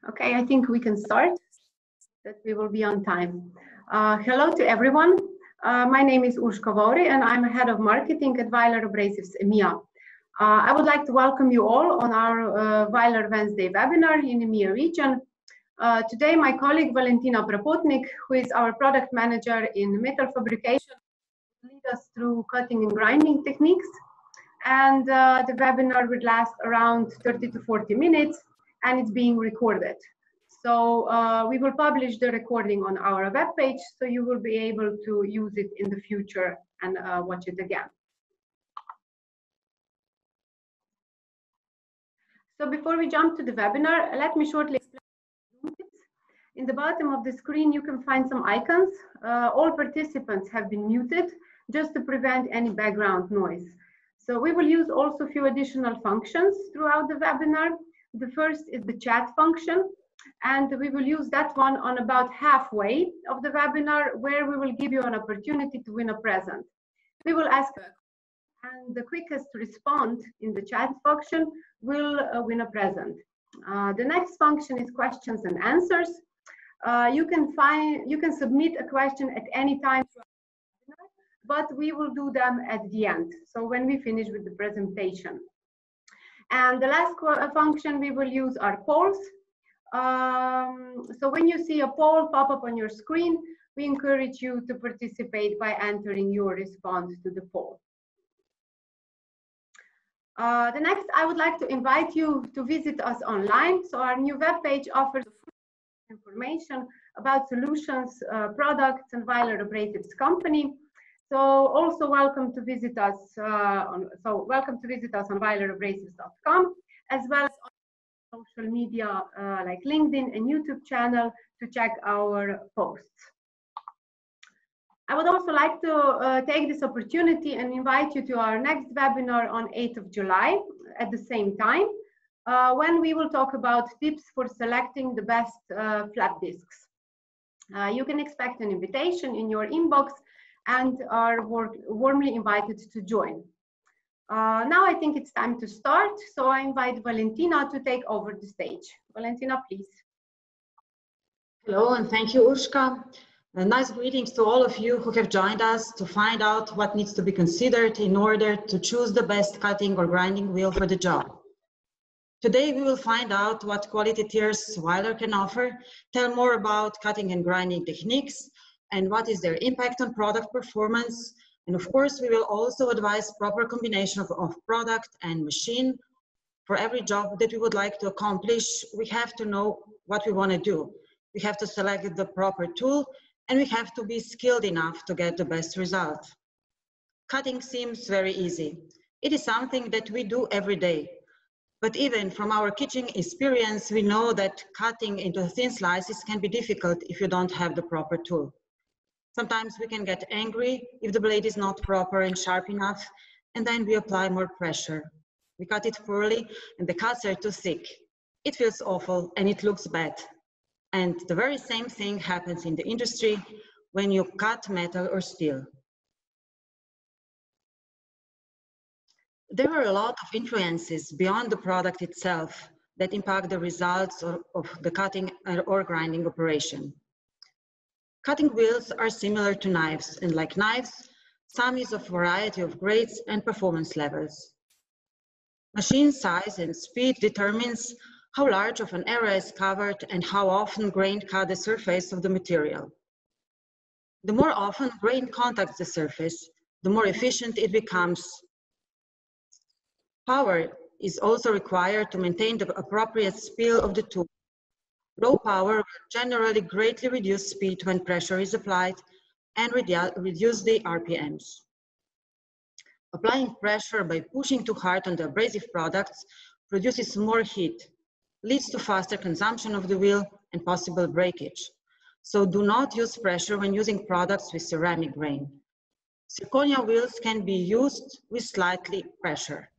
Okay, I think we can start, that we will be on time. Hello to everyone. My name is Urška Vauri and I'm head of marketing at Weiler Abrasives EMEA. I would like to welcome you all on our Weiler Wednesday webinar in EMEA region. Today, my colleague Valentina Prapotnik, who is our product manager in metal fabrication, will lead us through cutting and grinding techniques. And the webinar will last around 30 to 40 minutes, and it's being recorded. So we will publish the recording on our webpage, so you will be able to use it in the future and watch it again. So before we jump to the webinar, let me shortly explain. In the bottom of the screen, you can find some icons. All participants have been muted just to prevent any background noise. So we will use also a few additional functions throughout the webinar. The first is the chat function, and we will use that one on about halfway of the webinar, where we will give you an opportunity to win a present. We will ask, and the quickest to respond in the chat function will win a present. The next function is questions and answers. You can submit a question at any time, but we will do them at the end, so when we finish with the presentation. And the last function we will use are polls. So when you see a poll pop up on your screen, we encourage you to participate by entering your response to the poll. The next, I would like to invite you to visit us online. So our new webpage offers information about solutions, products, and Weiler Abrasives company. So also welcome to visit us on weilerabrasives.com, as well as on social media like LinkedIn and YouTube channel to check our posts. I would also like to take this opportunity and invite you to our next webinar on 8th of July at the same time, when we will talk about tips for selecting the best flat discs. You can expect an invitation in your inbox and are warmly invited to join. Now I think it's time to start, so I invite Valentina to take over the stage. Valentina, please. Hello, and thank you, Urška. Nice greetings to all of you who have joined us to find out what needs to be considered in order to choose the best cutting or grinding wheel for the job. Today we will find out what quality tiers Weiler can offer, tell more about cutting and grinding techniques, and what is their impact on product performance. And of course, we will also advise proper combination of product and machine. For every job that we would like to accomplish, we have to know what we want to do. We have to select the proper tool, and we have to be skilled enough to get the best result. Cutting seems very easy. It is something that we do every day. But even from our kitchen experience, we know that cutting into thin slices can be difficult if you don't have the proper tool. Sometimes we can get angry if the blade is not proper and sharp enough, and then we apply more pressure. We cut it poorly and the cuts are too thick. It feels awful and it looks bad. And the very same thing happens in the industry when you cut metal or steel. There are a lot of influences beyond the product itself that impact the results of the cutting or grinding operation. Cutting wheels are similar to knives, and like knives, some is of variety of grades and performance levels. Machine size and speed determines how large of an area is covered and how often grain cut the surface of the material. The more often grain contacts the surface, the more efficient it becomes. Power is also required to maintain the appropriate speed of the tool. Low power will generally greatly reduce speed when pressure is applied and reduce the RPMs. Applying pressure by pushing too hard on the abrasive products produces more heat, leads to faster consumption of the wheel and possible breakage. So do not use pressure when using products with ceramic grain. Zirconia wheels can be used with slightly pressure.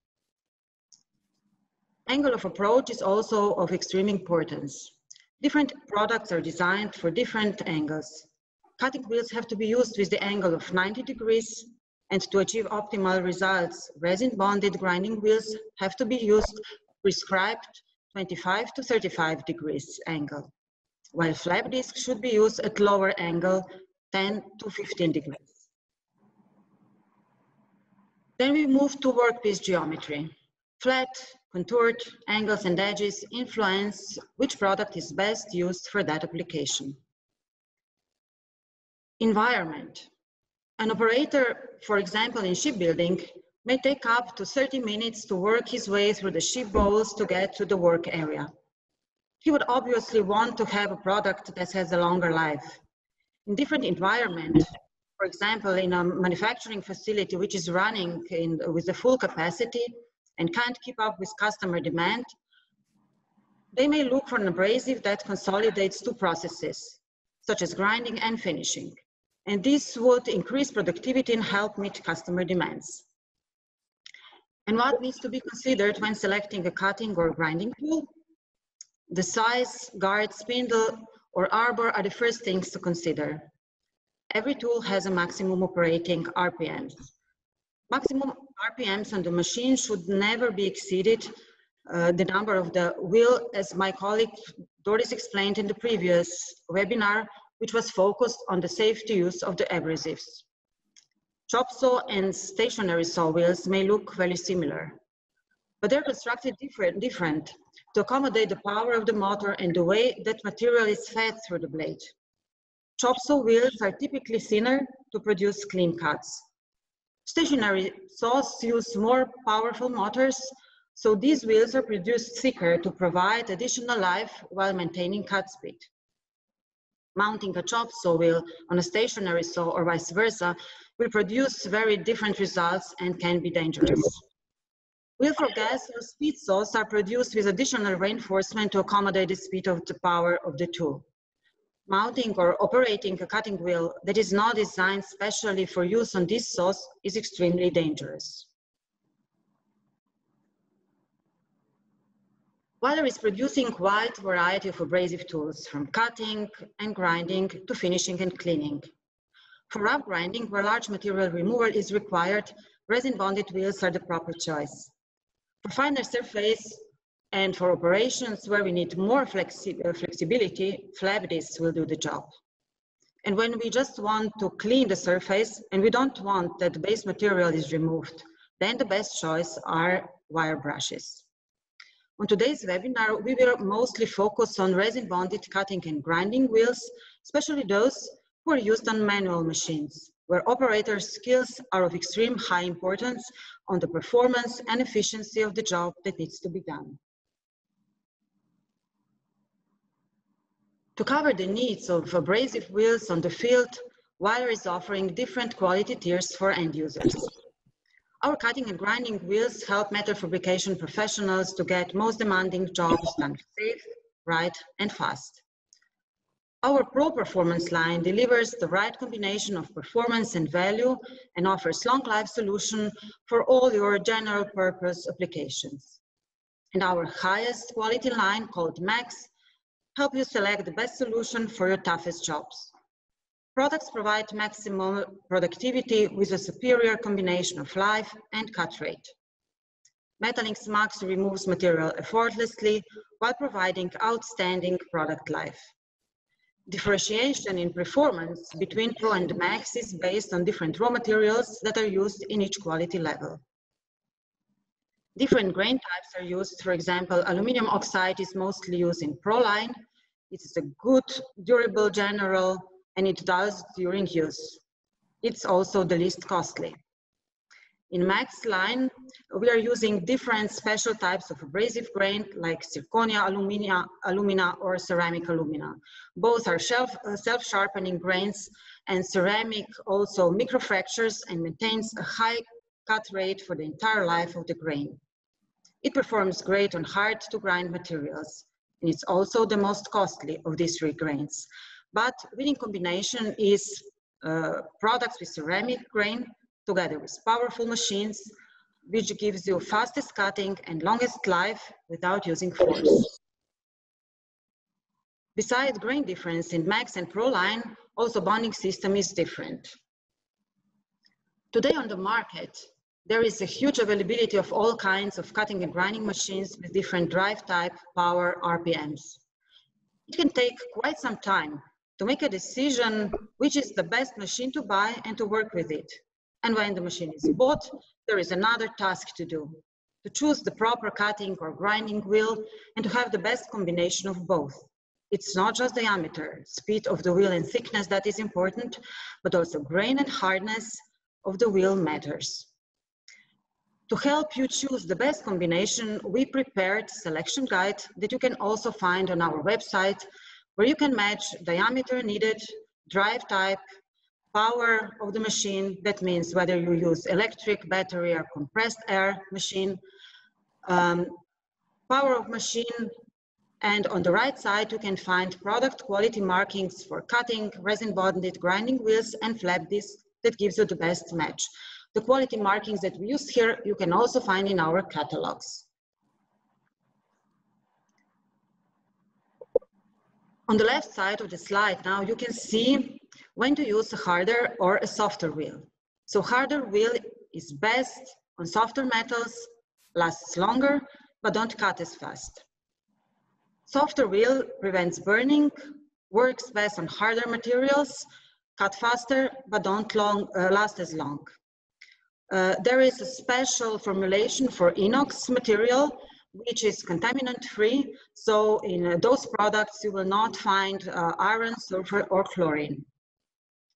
Angle of approach is also of extreme importance. Different products are designed for different angles. Cutting wheels have to be used with the angle of 90 degrees, and to achieve optimal results, resin-bonded grinding wheels have to be used prescribed 25 to 35 degrees angle, while flap disc should be used at lower angle, 10 to 15 degrees. Then we move to workpiece geometry. Flat, contoured, angles and edges influence which product is best used for that application. Environment. An operator, for example, in shipbuilding, may take up to 30 minutes to work his way through the ship bowls to get to the work area. He would obviously want to have a product that has a longer life. In different environments, for example, in a manufacturing facility which is running with the full capacity and can't keep up with customer demand, they may look for an abrasive that consolidates two processes, such as grinding and finishing. And this would increase productivity and help meet customer demands. And what needs to be considered when selecting a cutting or grinding tool? The size, guard, spindle, or arbor are the first things to consider. Every tool has a maximum operating RPMs. Maximum RPMs on the machine should never be exceeded the number of the wheel, as my colleague Doris explained in the previous webinar, which was focused on the safety use of the abrasives. Chop saw and stationary saw wheels may look very similar, but they're constructed different to accommodate the power of the motor and the way that material is fed through the blade. Chop saw wheels are typically thinner to produce clean cuts. Stationary saws use more powerful motors, so these wheels are produced thicker to provide additional life while maintaining cut speed. Mounting a chop saw wheel on a stationary saw or vice versa will produce very different results and can be dangerous. Wheel for gas or speed saws are produced with additional reinforcement to accommodate the speed of the power of the tool. Mounting or operating a cutting wheel that is not designed specially for use on these saws is extremely dangerous. Weiler is producing a wide variety of abrasive tools, from cutting and grinding to finishing and cleaning. For rough grinding, where large material removal is required, resin-bonded wheels are the proper choice. For finer surface and for operations where we need more flexibility, flap discs will do the job. And when we just want to clean the surface and we don't want that the base material is removed, then the best choice are wire brushes. On today's webinar, we will mostly focus on resin-bonded cutting and grinding wheels, especially those who are used on manual machines, where operator skills are of extreme high importance on the performance and efficiency of the job that needs to be done. To cover the needs of abrasive wheels on the field, Weiler is offering different quality tiers for end users. Our cutting and grinding wheels help metal fabrication professionals to get most demanding jobs done safe, right, and fast. Our Pro Performance line delivers the right combination of performance and value and offers long life solution for all your general purpose applications. And our highest quality line, called Max, help you select the best solution for your toughest jobs. Products provide maximum productivity with a superior combination of life and cut rate. Metallinx Max removes material effortlessly while providing outstanding product life. Differentiation in performance between Pro and Max is based on different raw materials that are used in each quality level. Different grain types are used. For example, aluminum oxide is mostly used in Pro line. It is a good, durable general, and it does during use. It's also the least costly. In Max line, we are using different special types of abrasive grain like zirconia alumina or ceramic alumina. Both are self-sharpening grains, and ceramic also microfractures and maintains a high cut rate for the entire life of the grain. It performs great on hard to grind materials, and it's also the most costly of these three grains. But winning combination is products with ceramic grain together with powerful machines, which gives you fastest cutting and longest life without using force. Besides grain difference in Max and Pro line, also bonding system is different. Today on the market, There is a huge availability of all kinds of cutting and grinding machines with different drive type, power, RPMs. It can take quite some time to make a decision which is the best machine to buy and to work with it. And when the machine is bought, there is another task to do, to choose the proper cutting or grinding wheel and to have the best combination of both. It's not just diameter, speed of the wheel and thickness that is important, but also grain and hardness of the wheel matters. To help you choose the best combination, we prepared a selection guide that you can also find on our website, where you can match diameter needed, drive type, power of the machine, that means whether you use electric, battery, or compressed air machine, power of machine, and on the right side you can find product quality markings for cutting, resin bonded grinding wheels, and flap disc that gives you the best match. The quality markings that we used here, you can also find in our catalogs. On the left side of the slide now, you can see when to use a harder or a softer wheel. So harder wheel is best on softer metals, lasts longer, but don't cut as fast. Softer wheel prevents burning, works best on harder materials, cut faster, but don't last as long. There is a special formulation for inox material, which is contaminant-free. So in those products, you will not find iron, sulfur, or chlorine.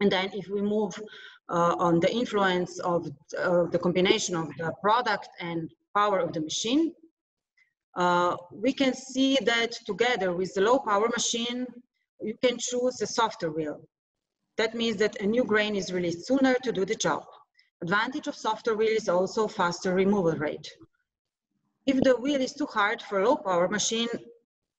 And then if we move on the influence of the combination of the product and power of the machine, we can see that together with the low power machine, you can choose a softer wheel. That means that a new grain is released sooner to do the job. Advantage of softer wheel is also faster removal rate. If the wheel is too hard for a low power machine,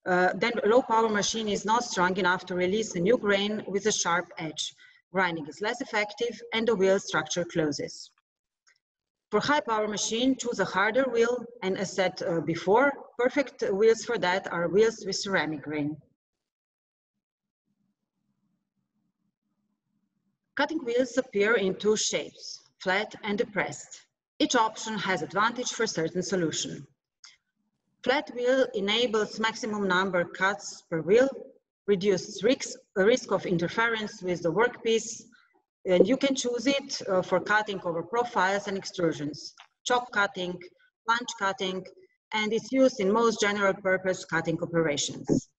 then a low power machine is not strong enough to release a new grain with a sharp edge. Grinding is less effective and the wheel structure closes. For high power machine, choose a harder wheel, and as said before, perfect wheels for that are wheels with ceramic grain. Cutting wheels appear in two shapes, flat and depressed. Each option has advantage for certain solution. Flat wheel enables maximum number cuts per wheel, reduces risk of interference with the workpiece, and you can choose it for cutting over profiles and extrusions, chop cutting, plunge cutting, and it's used in most general purpose cutting operations.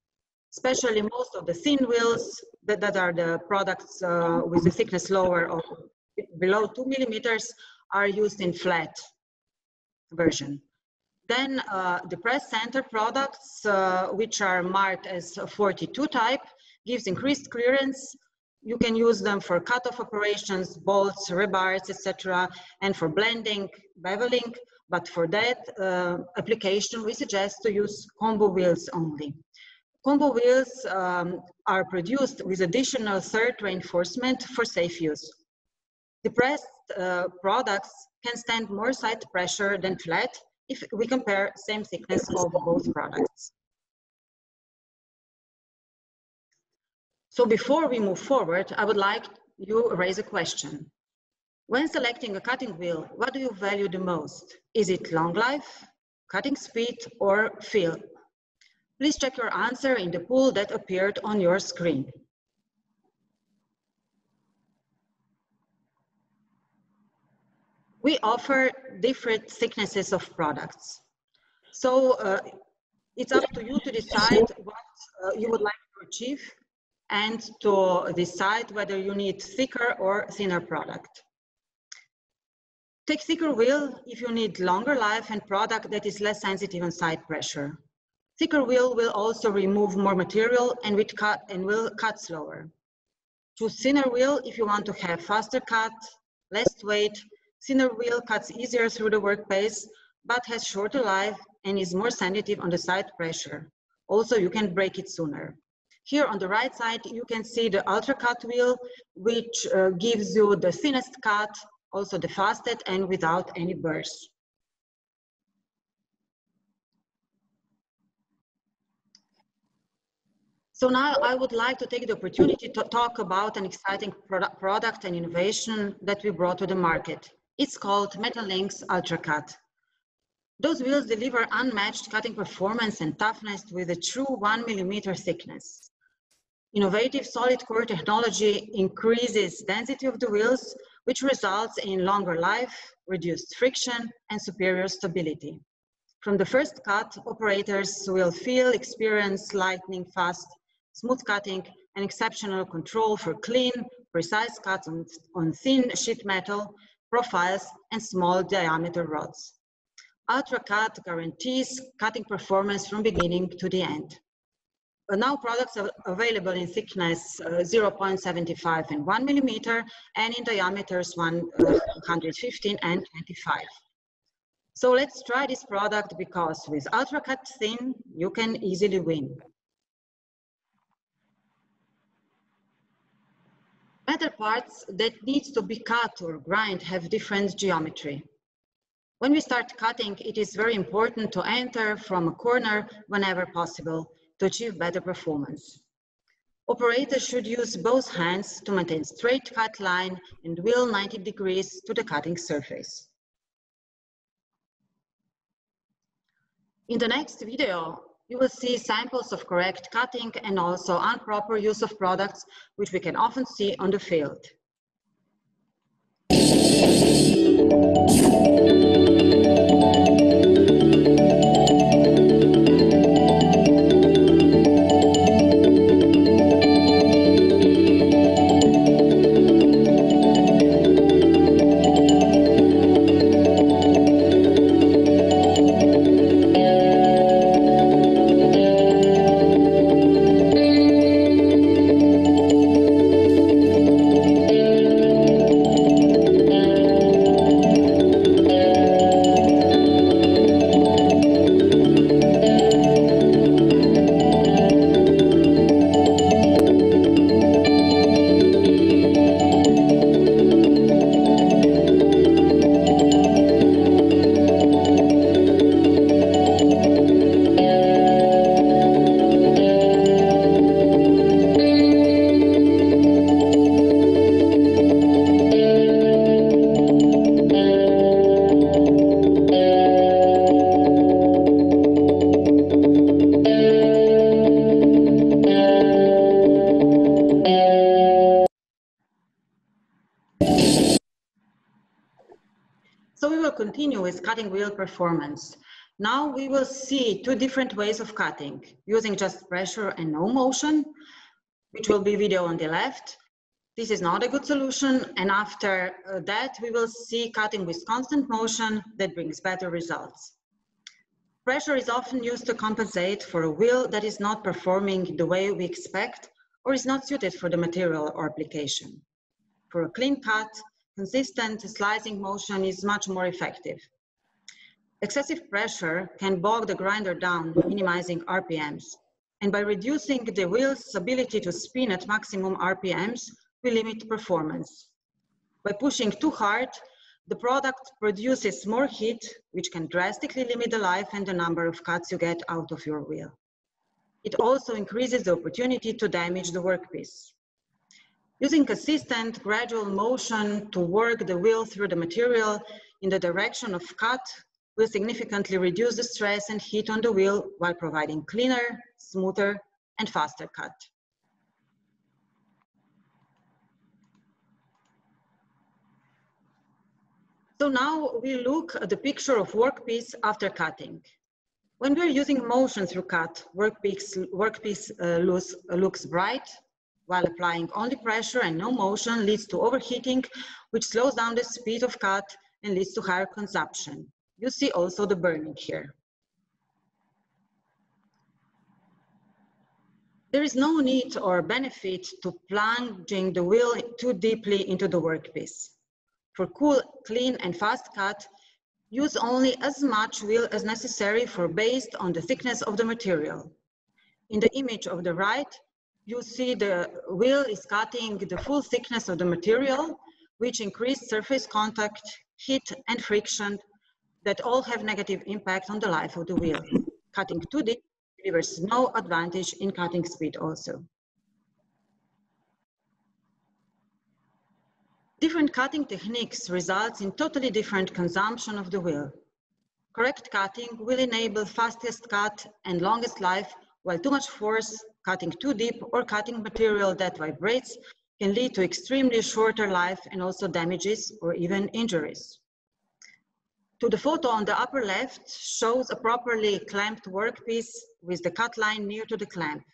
Especially most of the thin wheels that are the products with the thickness lower or below 2 millimeters are used in flat version. Then the press center products, which are marked as 42 type, gives increased clearance. You can use them for cut-off operations, bolts, rebars, etc., and for blending, beveling. But for that application, we suggest to use combo wheels only. Combo wheels are produced with additional third reinforcement for safe use. The pressed products can stand more side pressure than flat if we compare same thickness of both products. So before we move forward, I would like you to raise a question. When selecting a cutting wheel, what do you value the most? Is it long life, cutting speed, or feel? Please check your answer in the pool that appeared on your screen. We offer different thicknesses of products. So it's up to you to decide what you would like to achieve and to decide whether you need thicker or thinner product. Take thicker wheel if you need longer life and product that is less sensitive on side pressure. Thicker wheel will also remove more material and will cut slower. Choose thinner wheel if you want to have faster cut, less weight. Thinner wheel cuts easier through the workpiece, but has shorter life and is more sensitive on the side pressure. Also, you can break it sooner. Here on the right side, you can see the ultra cut wheel, which gives you the thinnest cut, also the fastest and without any burrs. So now I would like to take the opportunity to talk about an exciting product and innovation that we brought to the market. It's called Metal Links Ultra Cut. Those wheels deliver unmatched cutting performance and toughness with a true 1 millimeter thickness. Innovative solid core technology increases density of the wheels, which results in longer life, reduced friction, and superior stability. From the first cut, operators will experience lightning fast, smooth cutting, and exceptional control for clean, precise cuts on thin sheet metal profiles and small diameter rods. Ultra Cut guarantees cutting performance from beginning to the end. Now products are available in thickness 0.75 and 1 millimeter, and in diameters 115 and 25. So let's try this product, because with Ultra Cut Thin, you can easily win. Metal parts that need to be cut or grind have different geometry. When we start cutting, it is very important to enter from a corner whenever possible to achieve better performance. Operators should use both hands to maintain straight cut line and wheel 90 degrees to the cutting surface. In the next video, you will see samples of correct cutting and also improper use of products, which we can often see on the field. So we will continue with cutting wheel performance. Now we will see two different ways of cutting, using just pressure and no motion, which will be video on the left. This is not a good solution, and after that we will see cutting with constant motion that brings better results. Pressure is often used to compensate for a wheel that is not performing the way we expect or is not suited for the material or application. For a clean cut, consistent slicing motion is much more effective. Excessive pressure can bog the grinder down, minimizing RPMs. And by reducing the wheel's ability to spin at maximum RPMs, we limit performance. By pushing too hard, the product produces more heat, which can drastically limit the life and the number of cuts you get out of your wheel. It also increases the opportunity to damage the workpiece. Using consistent, gradual motion to work the wheel through the material in the direction of cut will significantly reduce the stress and heat on the wheel while providing cleaner, smoother, and faster cut. So now we look at the picture of workpiece after cutting. When we're using motion through cut, workpiece looks bright, while applying only pressure and no motion leads to overheating, which slows down the speed of cut and leads to higher consumption. You see also the burning here. There is no need or benefit to plunging the wheel too deeply into the workpiece. For cool, clean, and fast cut, use only as much wheel as necessary based on the thickness of the material. In the image of the right, you see the wheel is cutting the full thickness of the material, which increased surface contact, heat, and friction that all have negative impact on the life of the wheel. Cutting too deep delivers no advantage in cutting speed also. Different cutting techniques results in totally different consumption of the wheel. Correct cutting will enable fastest cut and longest life, while too much force, cutting too deep, or cutting material that vibrates can lead to extremely shorter life and also damages or even injuries. To the photo on the upper left shows a properly clamped workpiece with the cut line near to the clamp.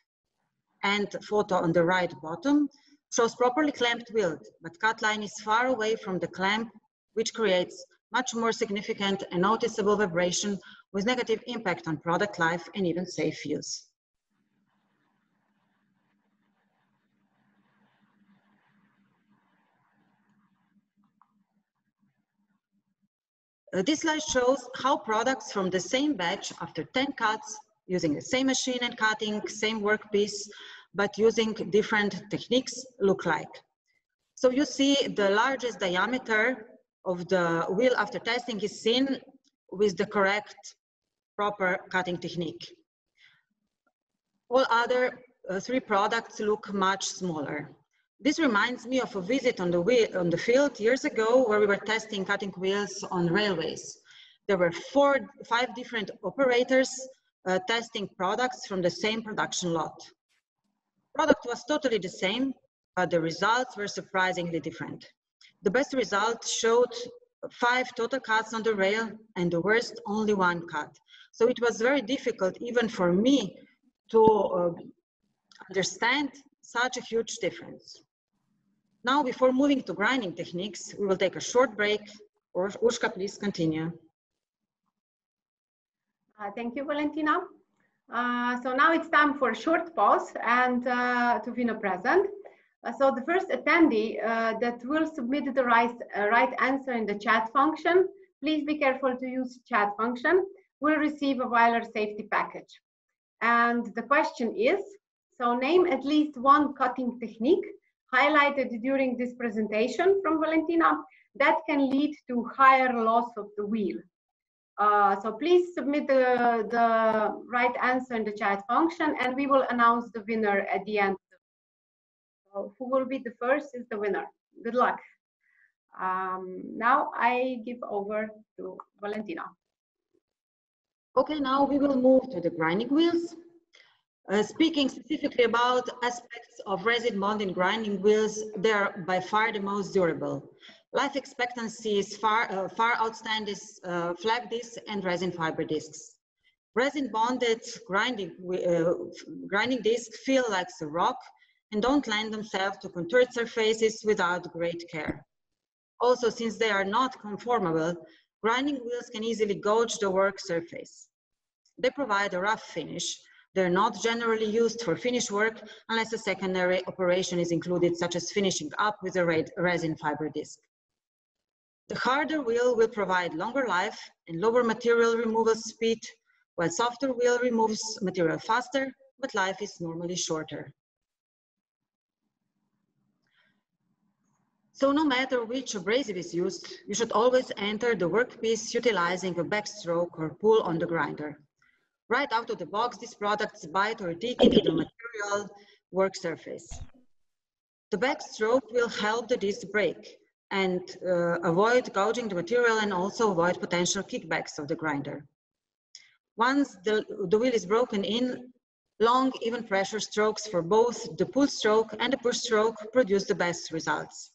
And the photo on the right bottom shows properly clamped wheel, but cut line is far away from the clamp, which creates much more significant and noticeable vibration with negative impact on product life and even safe use. This slide shows how products from the same batch after 10 cuts, using the same machine and cutting, same workpiece, but using different techniques look like. So you see the largest diameter of the wheel after testing is seen with the correct, proper cutting technique. All other three products look much smaller. This reminds me of a visit on the field years ago where we were testing cutting wheels on railways. There were 5 different operators testing products from the same production lot. Product was totally the same, but the results were surprisingly different. The best result showed 5 total cuts on the rail and the worst only 1 cut. So it was very difficult even for me to understand such a huge difference. Now, before moving to grinding techniques, we will take a short break. Urshka, please continue. Thank you, Valentina. So now it's time for a short pause and to win a present. So the first attendee that will submit the right answer in the chat function, please be careful to use chat function, will receive a Weiler safety package. And the question is, so name at least 1 cutting technique highlighted during this presentation from Valentina that can lead to higher loss of the wheel. So please submit the right answer in the chat function and we will announce the winner at the end. So who will be the first is the winner. Good luck. Now I give over to Valentina. Okay, now we will move to the grinding wheels. Speaking specifically about aspects of resin bond in grinding wheels, they are by far the most durable. Life expectancy is far outstand this flat discs and resin fiber discs. Resin bonded grinding discs feel like a rock and don't lend themselves to contoured surfaces without great care. Also, since they are not conformable, grinding wheels can easily gouge the work surface. They provide a rough finish. They're not generally used for finish work unless a secondary operation is included, such as finishing up with a resin fiber disc. The harder wheel will provide longer life and lower material removal speed, while softer wheel removes material faster, but life is normally shorter. So no matter which abrasive is used, you should always enter the workpiece utilizing a backstroke or pull on the grinder. Right out of the box, these products bite or dig into the material work surface. The backstroke will help the disc break and avoid gouging the material and also avoid potential kickbacks of the grinder. Once the wheel is broken in, long, even pressure strokes for both the pull stroke and the push stroke produce the best results.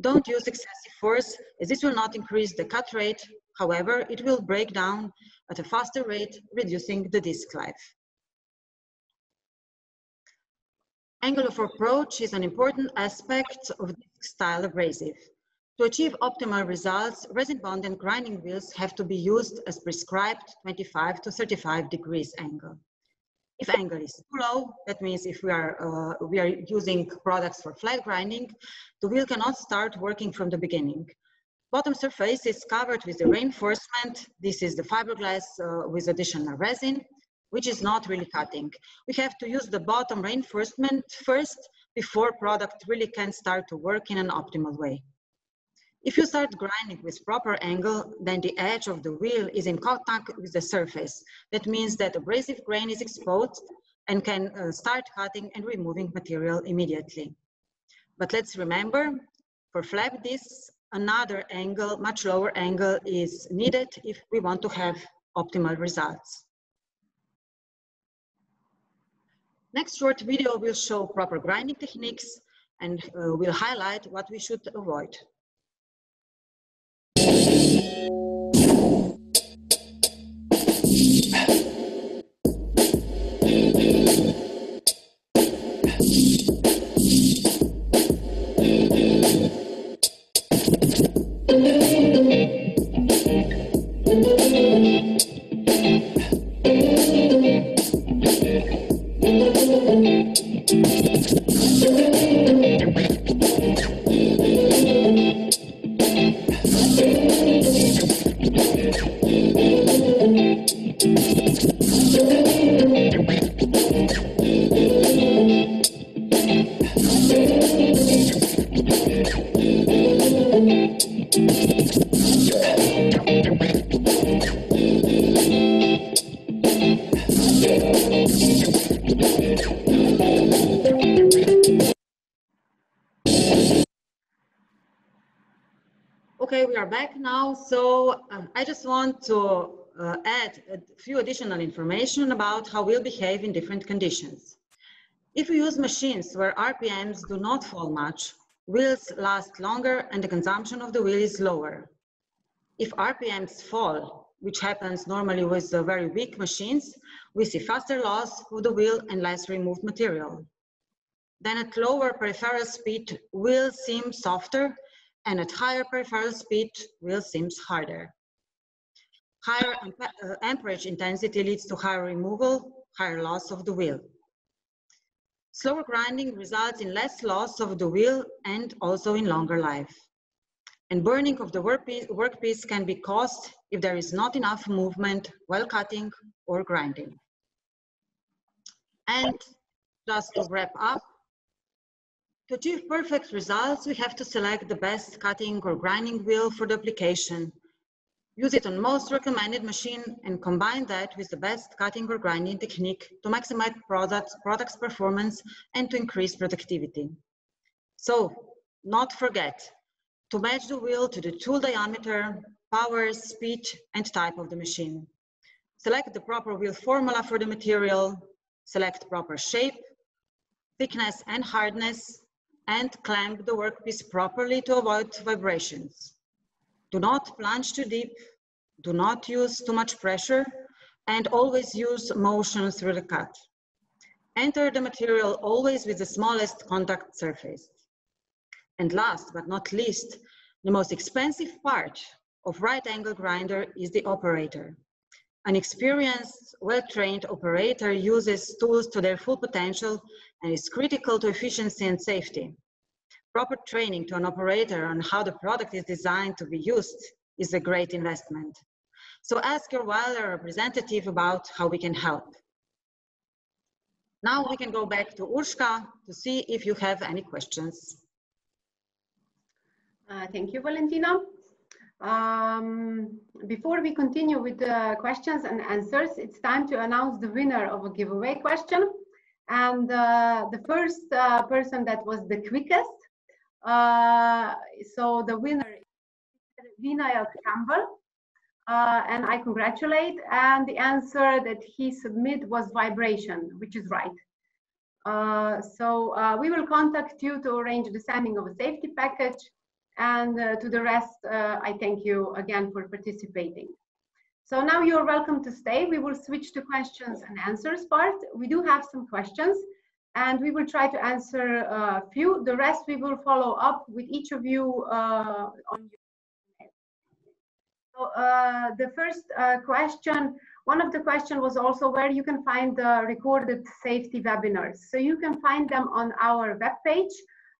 Don't use excessive force, as this will not increase the cut rate. However, it will break down at a faster rate, reducing the disc life. Angle of approach is an important aspect of disc style abrasive. To achieve optimal results, resin bond and grinding wheels have to be used as prescribed 25 to 35 degrees angle. If angle is too low, that means if we are using products for flat grinding, the wheel cannot start working from the beginning. Bottom surface is covered with the reinforcement. This is the fiberglass with additional resin, which is not really cutting. We have to use the bottom reinforcement first before product really can start to work in an optimal way. If you start grinding with proper angle, then the edge of the wheel is in contact with the surface. That means that abrasive grain is exposed and can start cutting and removing material immediately. But let's remember, For flap discs, another angle, much lower angle, is needed if we want to have optimal results. Next short video will show proper grinding techniques and will highlight what we should avoid. Okay, we are back now. So I just want to add a few additional information about how we'll behave in different conditions. If we use machines where RPMs do not fall much, wheels last longer and the consumption of the wheel is lower. If RPMs fall, which happens normally with the very weak machines, we see faster loss of the wheel and less removed material. Then at lower peripheral speed, wheels seem softer, and at higher peripheral speed, wheel seems harder. Higher amperage intensity leads to higher removal, higher loss of the wheel. Slower grinding results in less loss of the wheel and also in longer life. And burning of the workpiece can be caused if there is not enough movement while cutting or grinding. And just to wrap up, to achieve perfect results, we have to select the best cutting or grinding wheel for the application. Use it on most recommended machine and combine that with the best cutting or grinding technique to maximize product's performance and to increase productivity. So, not forget to match the wheel to the tool diameter, power, speed, and type of the machine. Select the proper wheel formula for the material, select proper shape, thickness and hardness, and clamp the workpiece properly to avoid vibrations. Do not plunge too deep, do not use too much pressure, and always use motion through the cut. Enter the material always with the smallest contact surface. And last but not least, the most expensive part of right angle grinder is the operator. An experienced, well-trained operator uses tools to their full potential and is critical to efficiency and safety. Proper training to an operator on how the product is designed to be used is a great investment. So ask your Weiler representative about how we can help. Now we can go back to Urška to see if you have any questions. Thank you, Valentina. Before we continue with the questions and answers, it's time to announce the winner of a giveaway question. And the first person that was the quickest, so the winner is Vinaya Campbell, and I congratulate. And the answer that he submitted was vibration, which is right. So we will contact you to arrange the sending of a safety package. And to the rest, I thank you again for participating. So now you're welcome to stay. We will switch to questions and answers part. We do have some questions, and we will try to answer a few. The rest we will follow up with each of you on your email. So the first question, one of the questions was also where you can find the recorded safety webinars. So you can find them on our webpage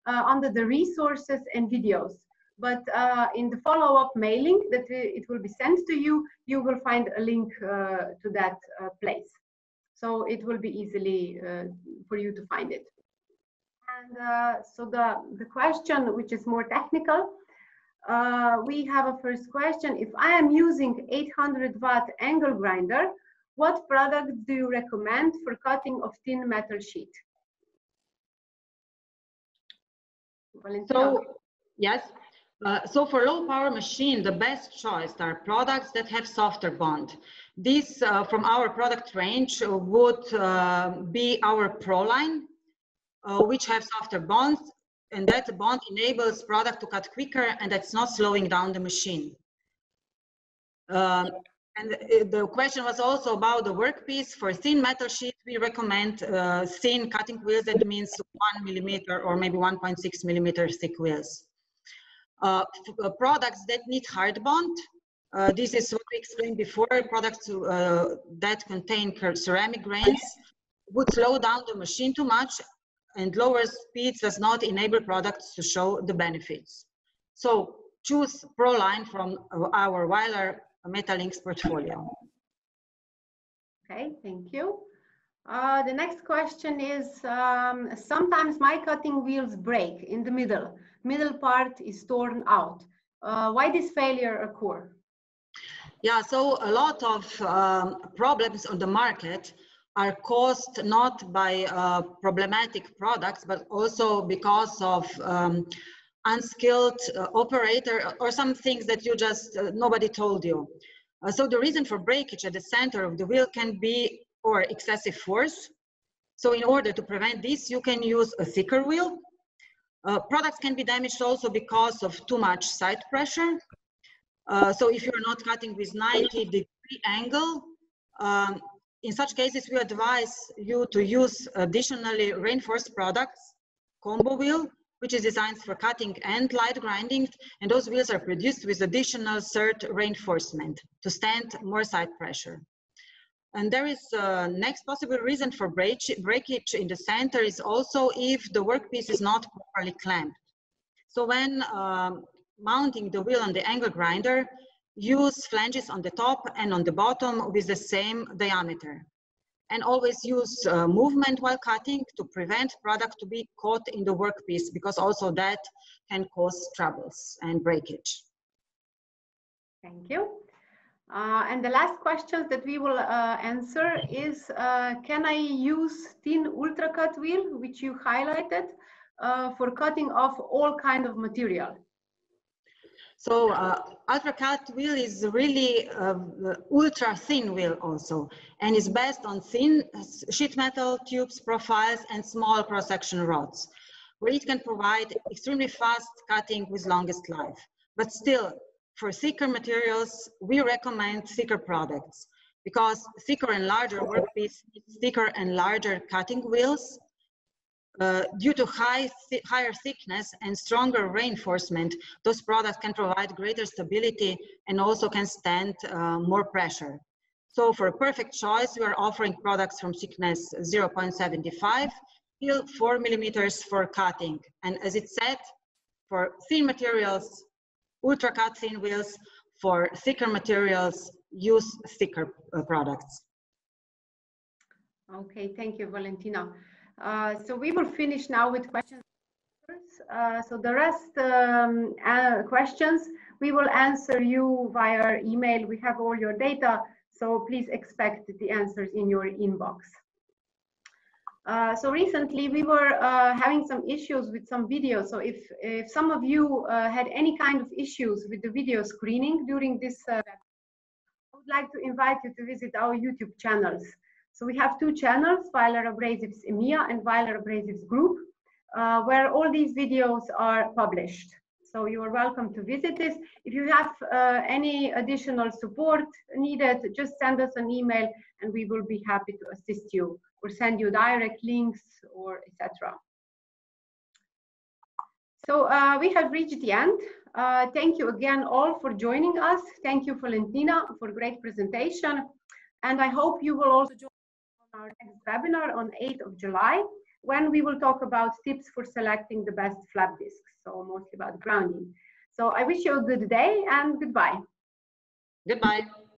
under the resources and videos. But in the follow-up mailing that it will be sent to you, you will find a link to that place. So it will be easily for you to find it. And so the question, which is more technical, we have a first question. If I am using 800-watt angle grinder, what product do you recommend for cutting of thin metal sheet? Valentina. So Yes. So for low power machine, the best choice are products that have softer bond. This from our product range would be our Pro line, which have softer bonds, and that bond enables product to cut quicker, and that's not slowing down the machine. And the question was also about the workpiece. For thin metal sheet, we recommend thin cutting wheels. That means 1 millimeter or maybe 1.6 millimeter thick wheels. Products that need hard bond, this is what we explained before. Products that contain ceramic grains would slow down the machine too much, and lower speeds does not enable products to show the benefits. So choose Pro line from our Weiler Metalinks portfolio. Okay, thank you. The next question is, sometimes my cutting wheels break in the middle part is torn out. Why this failure occur? Yeah, so a lot of problems on the market are caused not by problematic products, but also because of unskilled operator or some things that you just, nobody told you. So the reason for breakage at the center of the wheel can be or excessive force. So in order to prevent this, you can use a thicker wheel. Products can be damaged also because of too much side pressure. So if you're not cutting with 90-degree angle, in such cases, we advise you to use additionally reinforced products, combo wheel, which is designed for cutting and light grinding. And those wheels are produced with additional third reinforcement to stand more side pressure. And there is next possible reason for breakage in the center is also if the workpiece is not properly clamped. So when mounting the wheel on the angle grinder, use flanges on the top and on the bottom with the same diameter. And always use movement while cutting to prevent product to be caught in the workpiece, because also that can cause troubles and breakage. Thank you. And the last question that we will answer is, can I use thin ultra cut wheel, which you highlighted, for cutting off all kind of material? So ultra cut wheel is really ultra thin wheel also, and is based on thin sheet metal tubes, profiles, and small cross-section rods, where it can provide extremely fast cutting with longest life. But still, for thicker materials, we recommend thicker products, because thicker and larger workpiece need thicker and larger cutting wheels. Due to higher thickness and stronger reinforcement, those products can provide greater stability and also can stand more pressure. So for a perfect choice, we are offering products from thickness 0.75 till 4 millimeters for cutting. And as it said, for thin materials, ultra cut thin wheels. For thicker materials, use thicker products. Okay, thank you, Valentina. So we will finish now with questions. So the rest questions, we will answer you via email. We have all your data, so please expect the answers in your inbox. So recently we were having some issues with some videos. So if some of you had any kind of issues with the video screening during this, I would like to invite you to visit our YouTube channels. So we have two channels, Weiler Abrasives EMEA and Weiler Abrasives Group, where all these videos are published. So you are welcome to visit this. If you have any additional support needed, just send us an email and we will be happy to assist you or send you direct links or etc. So we have reached the end. Thank you again all for joining us. Thank you, Valentina, for great presentation. And I hope you will also join our next webinar on 8th of July, when we will talk about tips for selecting the best flap discs, so mostly about grounding. So I wish you a good day and goodbye. Goodbye.